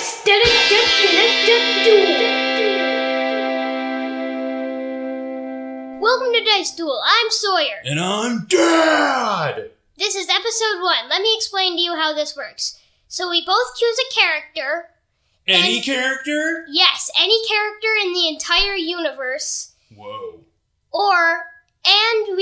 Dice! Welcome to Dice Duel. I'm Sawyer. And I'm Dad! This is episode 1. Let me explain to you how this works. So we both choose a character. Any character? Yes, any character in the entire universe. Whoa. And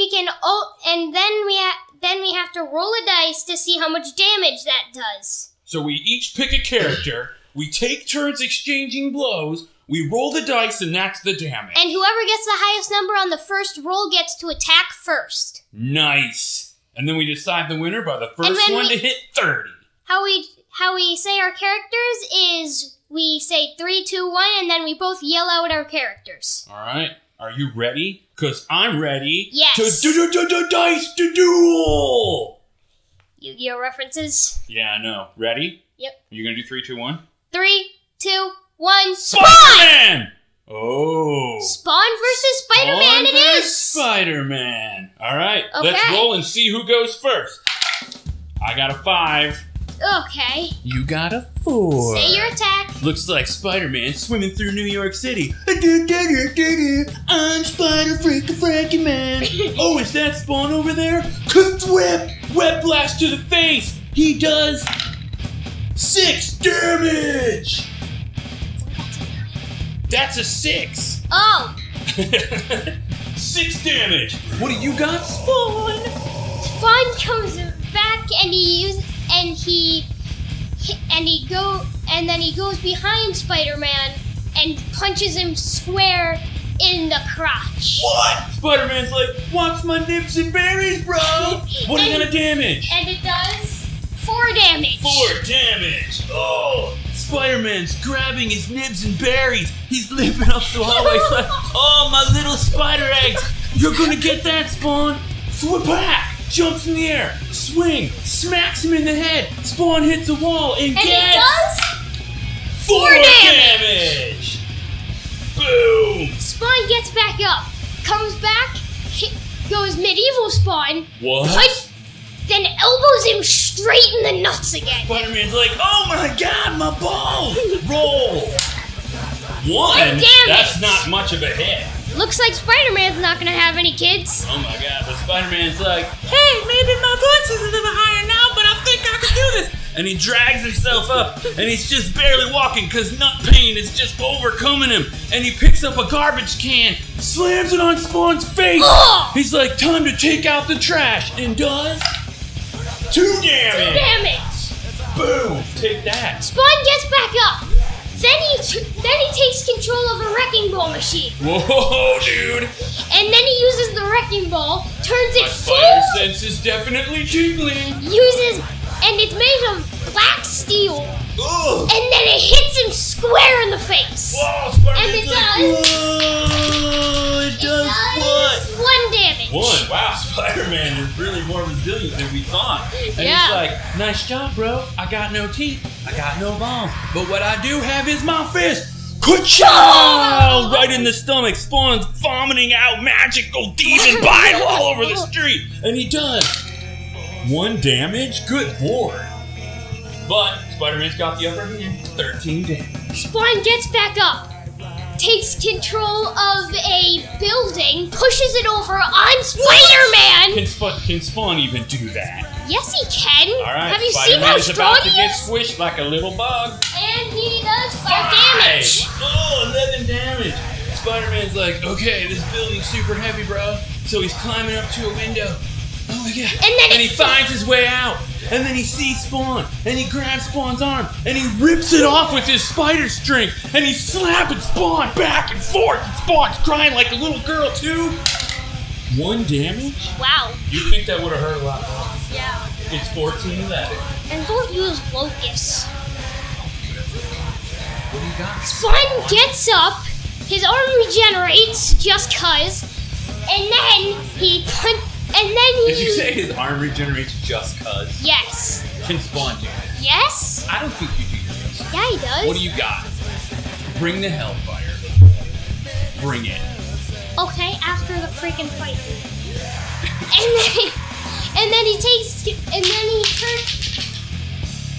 then we have to roll a dice to see how much damage that does. So we each pick a character, we take turns exchanging blows, we roll the dice, and that's the damage. And whoever gets the highest number on the first roll gets to attack first. Nice. And then we decide the winner by the first one to hit 30. How we say our characters is we say 3, 2, 1, and then we both yell out our characters. All right. Are you ready? Because I'm ready. Yes. To dice to duel. Yu-Gi-Oh references. Yeah, I know. Ready? Yep. Are you going to do 3, 2, 1? 3, 2, 1, Spawn! Spider-Man! Oh. Spawn versus Spider-Man it is! Spider-Man. All right. Okay. Let's roll and see who goes first. I got a 5. Okay. You got a 4. Say your attack. Looks like Spider-Man swimming through New York City. I'm Spider-Freaky Man. Oh, is that Spawn over there? Whip! Web blast to the face! He does 6 damage! That's a 6. Oh. 6 damage. What do you got, Spawn? Spawn comes back and he goes behind Spider-Man and punches him square in the crotch. What? Spider-Man's like, watch my nips and berries, bro. What kind of damage? And it does 4 damage. 4 damage. Oh, Spider-Man's grabbing his nibs and berries. He's limping up the hallway like, oh, my little spider eggs. You're gonna get that, Spawn. Swoop back. Jumps in the air. Swing. Smacks him in the head. Spawn hits a wall and gets... it does 4 damage. Boom. Spawn gets back up. Comes back. Goes medieval Spawn. What? Then elbows him straight in the nuts again. Spider-Man's like, oh my god, my balls! Roll! 1 damage. That's not much of a hit. Looks like Spider-Man's not gonna have any kids. Oh my god, but Spider-Man's like, hey, maybe my voice is a little higher now, but I think I can do this. And he drags himself up, and he's just barely walking because nut pain is just overcoming him. And he picks up a garbage can, slams it on Spawn's face. Ugh! He's like, time to take out the trash, and does 2 damage. 2 damage. Boom, take that. Spawn gets back up. Then he takes control of a wrecking ball machine. Whoa, dude. And then he uses the wrecking ball, turns it My full. spider sense is definitely tingling. And it's made of black steel. Ugh. And then it hits him square in the face. Whoa, Spider-Man's And it like, does. whoa, it does what? 1 damage. 1. Wow, Spider-Man is really more resilient than we thought. And Yeah. he's like, nice job, bro. I got no teeth. I got no balls. But what I do have is my fist. Ka-chow! Right in the stomach. Spawn's vomiting out magical demon bile all over the street. And he does 1 damage? Good lord. But Spider-Man's got the upper hand. 13 damage. Spawn gets back up, takes control of a building, pushes it over on Spider-Man. Can Spawn even do that? Yes, he can. All right, Have you seen Spider-Man how is strong about to he get is? squished like a little bug. And he does 5 damage. Oh, 11 damage. Spider-Man's like, okay, this building's super heavy, bro. So he's climbing up to a window. Oh my god. And he finds his way out. And then he sees Spawn. And he grabs Spawn's arm. And he rips it off with his spider string. And he's slapping Spawn back and forth. And Spawn's crying like a little girl, too. 1 damage? Wow. You think that would have hurt a lot more? Yeah. It's 14-11. And don't use locusts. What do you got? Spawn gets up, his arm regenerates just cuz, and then Did you say his arm regenerates just cuz? Yes. Can Spawn do that? Yes? I don't think you do this. Yeah, he does. What do you got? Bring the hellfire. Bring it. Okay, after the freaking fight. and then he turns.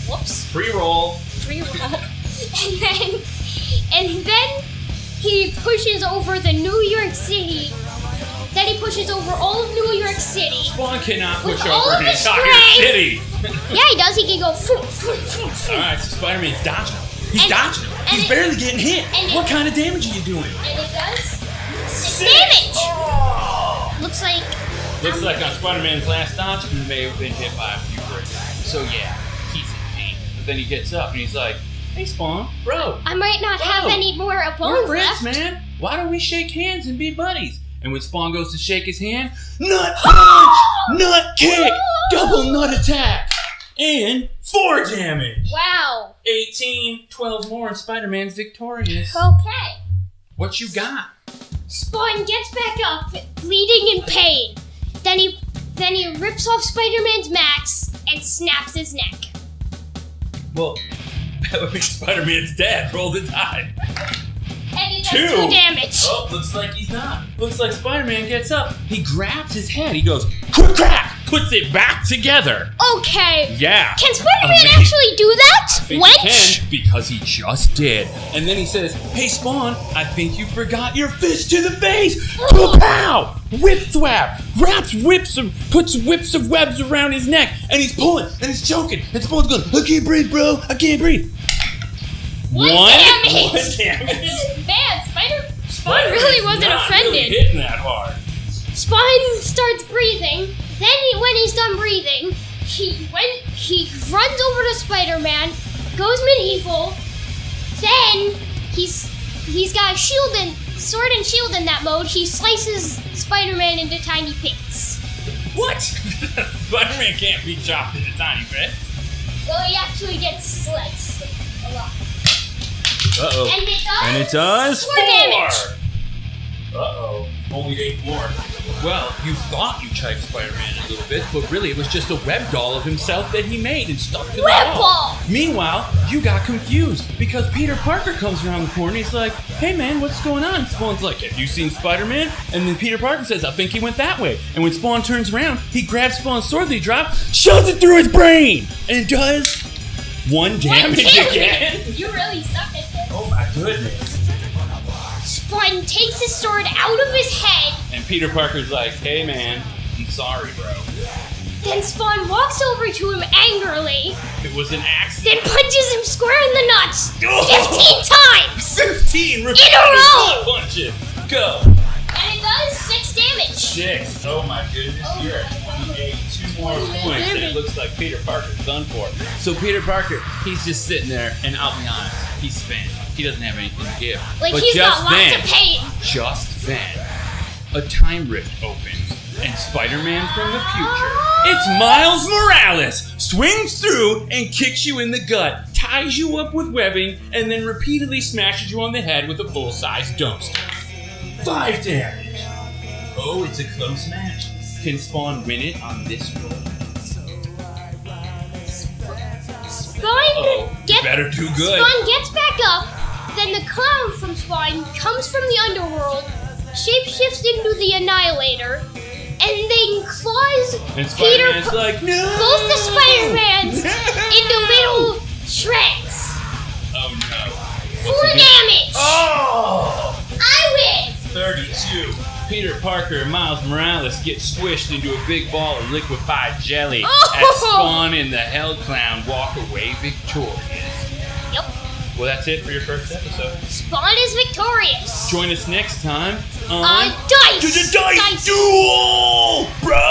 Whoops. Pre-roll. Reroll. And then he pushes over the New York City. Then he pushes over all of New York City. Spawn cannot With push all over of an his entire strength. city. Yeah, he does. He can go. Foom, foom, foom, foom. Alright, so Spider-Man's dodging him. He's And- dodging him. and He's it- barely getting hit. and What it- kind of damage are you doing? And it does 6 damage. Oh. Looks like. Looks like on Spider-Man's last dodge, he may have been hit by a few bricks. So yeah, he's in pain. But then he gets up and he's like, "Hey Spawn, bro, I might not have Whoa. any more we're bones friends, left. man. Why don't we shake hands and be buddies?" And when Spawn goes to shake his hand, nut punch, nut kick, double nut attack, and 4 damage. Wow. 18, 12 more, and Spider-Man's victorious. Okay. What you got? Spawn gets back up, bleeding in pain. Then he rips off Spider-Man's mask and snaps his neck. Well, that would be Spider-Man's dead. Roll the die. And he does 2 damage. Oh, looks like he's not. Looks like Spider-Man gets up. He grabs his head. He goes, quick crack! Puts it back together. Okay. Yeah. Can Spider-Man Amazing. actually do that? I think Wench? he can, because he just did. And then he says, "Hey Spawn, I think you forgot your fist to the face." Pow! Whip thwap! Puts whips of webs around his neck, and he's pulling, and he's choking, and Spawn's going, "I can't breathe, bro. I can't breathe." One damage. 1 damage. Man, Spawn really wasn't Not offended. really hitting that hard. Spawn starts breathing. Then, when he's done breathing, he runs over to Spider-Man, goes medieval. Then he's got a sword and shield in that mode. He slices Spider-Man into tiny bits. What? Spider-Man can't be chopped into tiny bits. Well, he actually gets sliced a lot. Uh-oh. And it does 4 damage. Uh-oh. Only 8 more. Well, you thought you choked Spider-Man a little bit, but really it was just a web doll of himself that he made and stuck to the Web wall. ball! Meanwhile, you got confused because Peter Parker comes around the corner. He's like, "Hey man, what's going on?" Spawn's like, "Have you seen Spider-Man?" And then Peter Parker says, "I think he went that way." And when Spawn turns around, he grabs Spawn's sword that he dropped, shoves it through his brain, and does 1 damage again. You really suck at this. Oh my goodness. Spawn takes his sword out of his head. And Peter Parker's like, "Hey man, I'm sorry, bro. Then Spawn walks over to him angrily, It was an accident." then punches him square in the nuts Oh! 15 times! 15 repetitive row! punches. Go. And it does 6 damage. 6. Oh my goodness. Oh You're at my 28. 2 more points, and it looks like Peter Parker's done for. So Peter Parker, he's just sitting there, and I'll be honest, he's spent. He doesn't have anything to give. Like but he's just got lots then, of pain. just then, a time rift opens, and Spider-Man from the future, it's Miles Morales, swings through and kicks you in the gut, ties you up with webbing, and then repeatedly smashes you on the head with a full-size dumpster. 5 damage. Oh, it's a close match. Can Spawn win it on this roll? Spawn gets better do good. Spawn gets back up. Then the clown from Spawn comes from the underworld, shapeshifts into the Annihilator, and then claws And Peter Spider-Man's like, "No!" both the Spider-Mans No! into little shreds. Oh no. 4 What's it damage. Oh! I win. 32. Peter Parker and Miles Morales get squished into a big ball of liquefied jelly Oh! as Spawn and the Hell Clown walk away victorious. Yep. Well, that's it for your first episode. Spawn is victorious. Join us next time on Dice. To the Dice Duel, bro!